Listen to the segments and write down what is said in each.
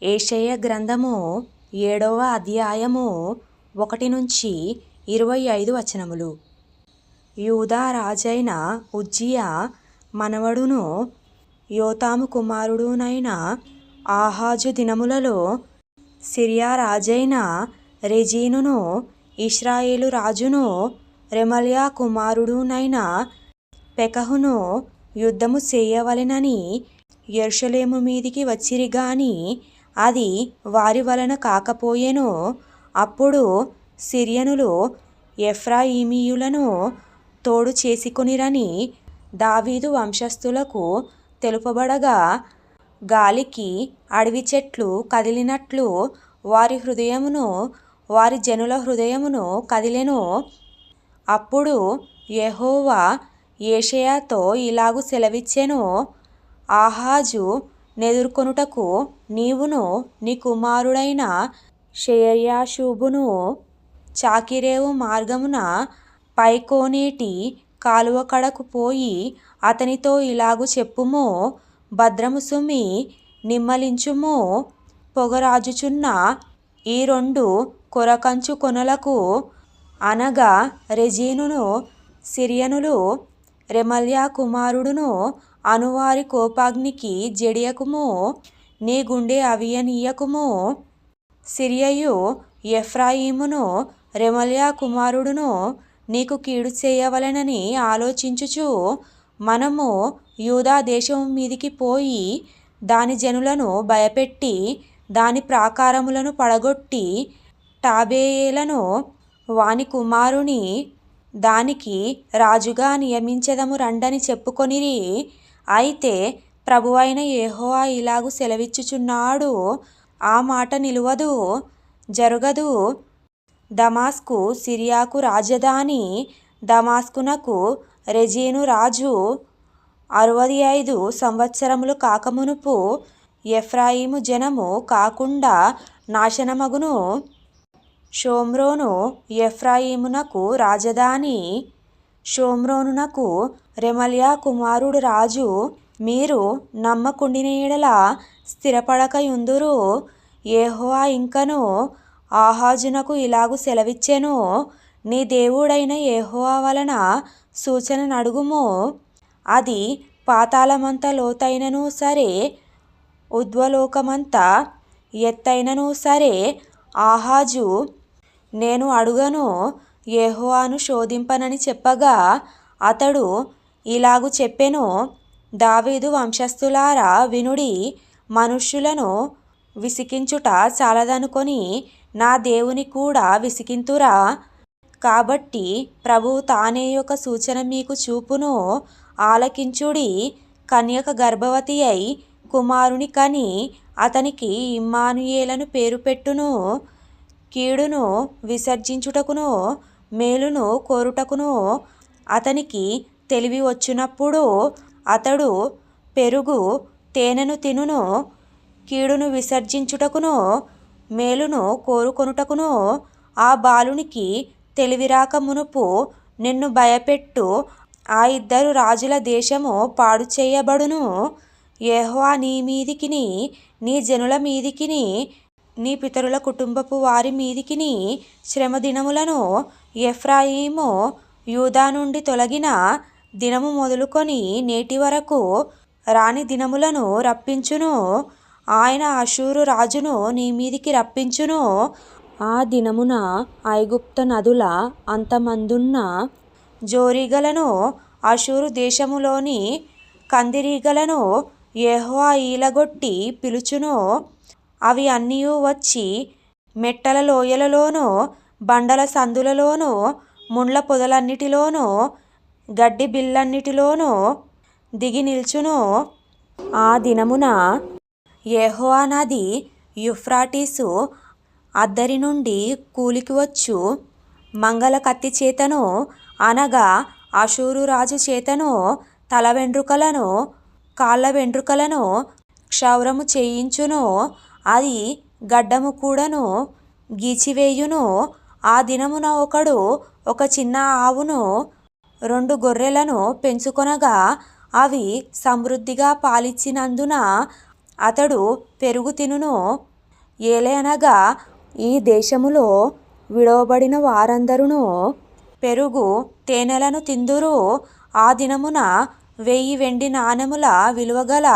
యెషయా గ్రంథము 7వ అధ్యాయము 1-25 వచనములు. యూదా రాజైన ఉజ్జియా మనవడును యోతాము కుమారుడునైన ఆహాజు దినములలో సిరియా రాజైన రెజీనును ఇశ్రాయేలు రాజును రెమల్యా కుమారుడునైన పెకహును యుద్ధము చేయవలెనని యెరూషలేము మీదికి వచ్చిరి గాని అది వారి వలన కాకపోయెను. అప్పుడు సిరియనులు ఎఫ్రాయిమీయులను తోడు చేసుకొనిరని దావీదు వంశస్థులకు తెలుపబడగా, గాలికి అడవి చెట్లు కదిలినట్లు వారి హృదయమును వారి జనుల హృదయమును కదిలెను. అప్పుడు యెహోవా యెషయాతో ఇలాగు సెలవిచ్చెను, ఆహాజు నెదుర్కొనుటకు నీవును నీ కుమారుడైన షెయర్యాషూబును చాకిరేవు మార్గమున పైకోనేటి కాలువ కడకు పోయి అతనితో ఇలాగు చెప్పుము, భద్రము సుమి, నిమ్మలించుము, పొగరాజుచున్న ఈ 2 కొరకంచు కొనలకు అనగా రెజీనును సిరియనులు రెమల్యా కుమారుడును అనువారి కోపాగ్నికి జడియకుము, నీ గుండె అవియనీయకుము. సిరియయు ఎఫ్రాయిమును రెమల్యా కుమారుడును నీకు కీడు చేయవలెనని ఆలోచించుచు మనము యూదా దేశము మీదికి పోయి దాని జనులను భయపెట్టి దాని ప్రాకారములను పడగొట్టి టాబెయేలను వాని కుమారుని దానికి రాజుగా నియమించెదము రండని చెప్పుకొనిరి. అయితే ప్రభువైన యెహోవా ఇలాగు సెలవిచ్చుచున్నాడు, ఆ మాట నిలువదు, జరుగదు. దమస్కు సిరియాకు రాజధాని, దమస్కునకు రెజీను రాజు 65 సంవత్సరములు కాకమునుపు ఎఫ్రాయిము జనము కాకుండా నాశనమగును. షోమ్రోను ఎఫ్రాయిమునకు రాజధాని, షోమ్రోనునకు రెమల్యా కుమారుడు రాజు. మీరు నమ్మకుండిన యెడల స్థిరపడకయుందురు. యెహోవా ఇంకను ఆహాజునకు ఇలాగు సెలవిచ్చెను, నీ దేవుడైన యెహోవా వలన సూచన నడుగుము. అది పాతాళమంత లోతైనను సరే, ఉర్ధ్వలోకమంత ఎత్తైనను సరే. ఆహాజు నేను అడుగను, యెహోవాను శోధింపనని చెప్పగా అతడు ఇలాగు చెప్పెను, దావీదు వంశస్థులారా వినుడి, మనుష్యులను విసికించుట చాలదనుకొని నా దేవుని కూడా విసికింతురా? కాబట్టి ప్రభువు తానే ఒక సూచన మీకు చూపును, ఆలకించుడి. కన్యక గర్భవతి అయి కుమారుని కని అతనికి ఇమ్మానుయేలను పేరు పెట్టును. కీడును విసర్జించుటకును మేలును కోరుటకును అతనికి తెలివి వచ్చినప్పుడు అతడు పెరుగు తేనెను తినును. కీడును విసర్జించుటకును మేలును కోరుకొనుటకును ఆ బాలునికి తెలివి రాక మునుపు నిన్ను భయపెట్టు ఆ 2 రాజుల దేశము పాడు చేయబడును. యెహోవా నీ మీదికిని నీ జనుల మీదికిని నీ పితరుల కుటుంబపు వారి మీదికిని శ్రమ దినములను ఎఫ్రాయిము యూదా నుండి తొలగిన దినము మొదలుకొని నేటి వరకు రాని దినములను రప్పించును. ఆయన అషూరు రాజును నీ మీదికి రప్పించును. ఆ దినమున ఐగుప్తు నదుల అంతమందున్న జోరీగలను అషూరు దేశములోని కందిరీగలను యెహోవా ఈలగొట్టి పిలుచును. అవి అన్నియు వచ్చి మెట్టల లోయలలోను బండల సందులలోను ముండ్ల పొదలన్నిటిలోను గడ్డి బిల్లన్నిటిలోను దిగి నిల్చును. ఆ దినమున యెహోవా నది యూఫ్రాటీసు అద్దరి నుండి కూలికి వచ్చు మంగళ కత్తి చేతను అనగా అషూరు రాజు చేతను తల వెంట్రుకలను కాళ్ళ వెంట్రుకలను క్షౌరము చేయించును. అది గడ్డము కూడాను గీచివేయును. ఆ దినమున ఒకడు ఒక చిన్న ఆవును 2 గొర్రెలను పెంచుకొనగా అవి సమృద్ధిగా పాలిచ్చినందున అతడు పెరుగు తినును. ఏలయనగా ఈ దేశములో విడవబడిన వారందరును పెరుగు తేనెలను తిందురు. ఆ దినమున 1000 వెండి నాణెముల విలువగల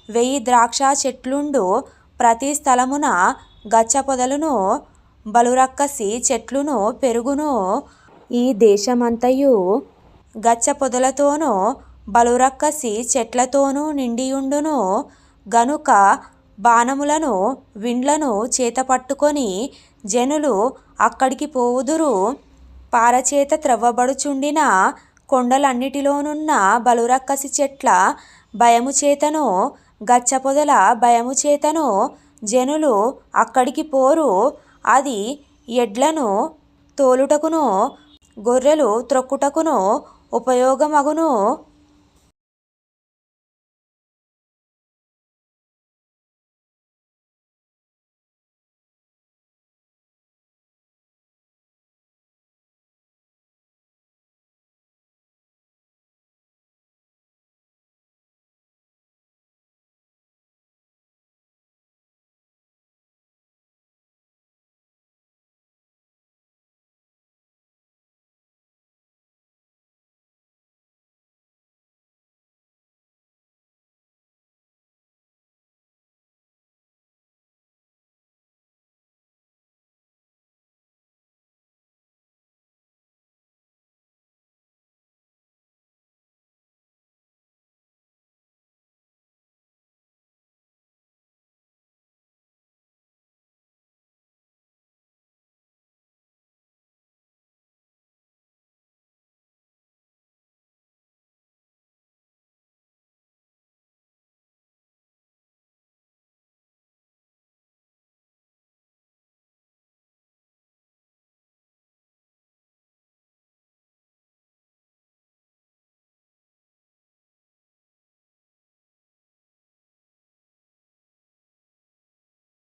1000 ద్రాక్ష చెట్లుండు. ప్రతి స్థలమున గచ్చ పొదలును బలురక్కసి చెట్లును పెరుగును. ఈ దేశమంతయు గచ్చ పొదలతోనూ బలురక్కసి చెట్లతోనూ నిండియుండును. గనుక బాణములను విండ్లను చేతపట్టుకొని జనులు అక్కడికి పోవుదురు. పారచేత త్రవ్వబడుచుండిన కొండలన్నిటిలోనున్న బలురక్కసి చెట్ల భయము చేతను గచ్చ పొదల భయము చేతను జనులు అక్కడికి పోరు. అది ఎడ్లను తోలుటకును గొర్రెలు త్రొక్కుటకును ఉపయోగమగును.